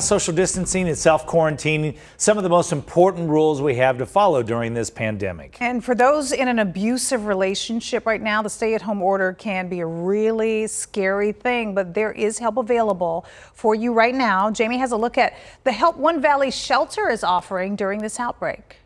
Social distancing and self-quarantining, some of the most important rules we have to follow during this pandemic. And for those in an abusive relationship right now, the stay-at-home order can be a really scary thing, but there is help available for you right now. Jamie has a look at the help One Valley Shelter is offering during this outbreak.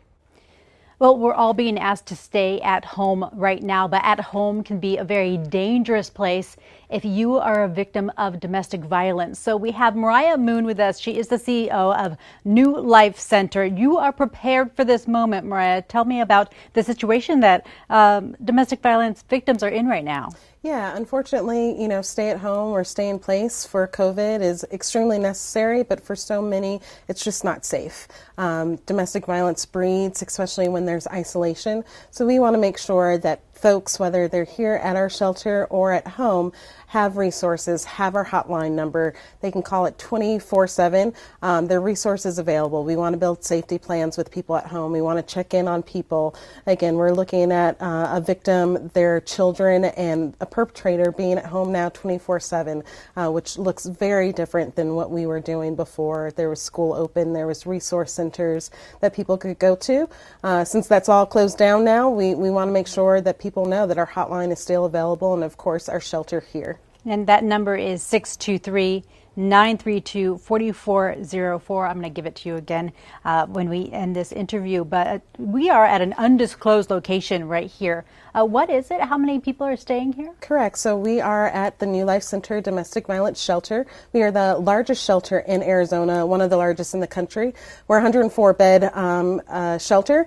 Well, we're all being asked to stay at home right now, but at home can be a very dangerous place if you are a victim of domestic violence. So we have Mariah Moon with us. She is the CEO of New Life Center. You are prepared for this moment, Mariah. Tell me about the situation that domestic violence victims are in right now. Yeah, unfortunately, stay at home or stay in place for COVID is extremely necessary, but for so many, it's just not safe. Domestic violence breeds, especially when there's isolation. So we want to make sure that folks, whether they're here at our shelter or at home, have resources, have our hotline number. They can call it 24/7. There are resources available. We want to build safety plans with people at home. We want to check in on people. Again, we're looking at a victim, their children, and a perpetrator being at home now 24/7, which looks very different than what we were doing before. There was school open, there was resource centers that people could go to. Since that's all closed down now, we want to make sure that people know that our hotline is still available, and of course our shelter here. And that number is 623-932-4404. I'm going to give it to you again when we end this interview. But we are at an undisclosed location right here. What is it? How many people are staying here? Correct. So we are at the New Life Center Domestic Violence Shelter. We are the largest shelter in Arizona, one of the largest in the country. We're a 104-bed shelter.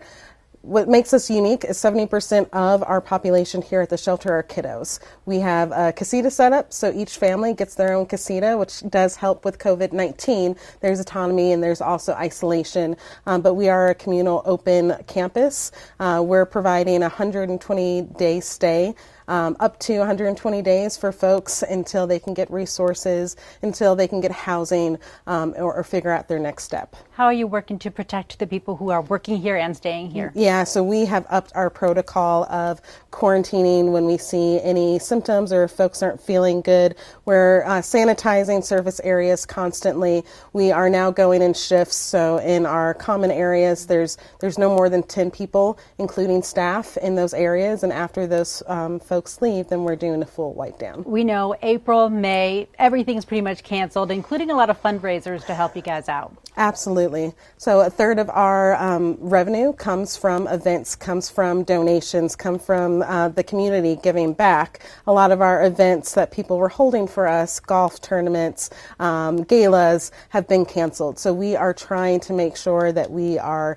What makes us unique is 70% of our population here at the shelter are kiddos. We have a casita set up, so each family gets their own casita, which does help with COVID-19. There's autonomy and there's also isolation, but we are a communal open campus. We're providing a 120-day stay, up to 120 days for folks until they can get resources, until they can get housing, or figure out their next step. How are you working to protect the people who are working here and staying here? Yeah, so we have upped our protocol of quarantining when we see any symptoms or if folks aren't feeling good. We're sanitizing surface areas constantly. We are now going in shifts, so in our common areas, there's no more than 10 people, including staff, in those areas, and after those folks leave, then we're doing a full wipe down. We know April, May, everything's pretty much canceled, including a lot of fundraisers to help you guys out. Absolutely. So a third of our revenue comes from events, comes from donations, come from the community giving back. A lot of our events that people were holding for us, golf tournaments, galas, have been canceled. So we are trying to make sure that we are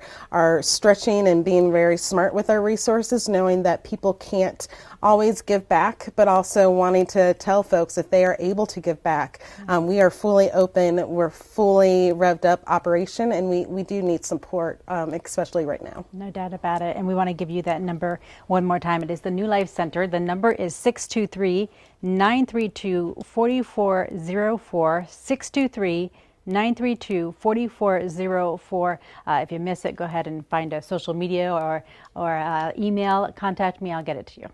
stretching and being very smart with our resources, knowing that people can't always give back, but also wanting to tell folks if they are able to give back. We are fully open, we're fully revved up operation, and we do need support, especially right now. No doubt about it. And we want to give you that number one more time. It is the New Life Center. The number is 623-932-4404, 623-932-4404. If you miss it, go ahead and find a social media or email. Contact me. I'll get it to you.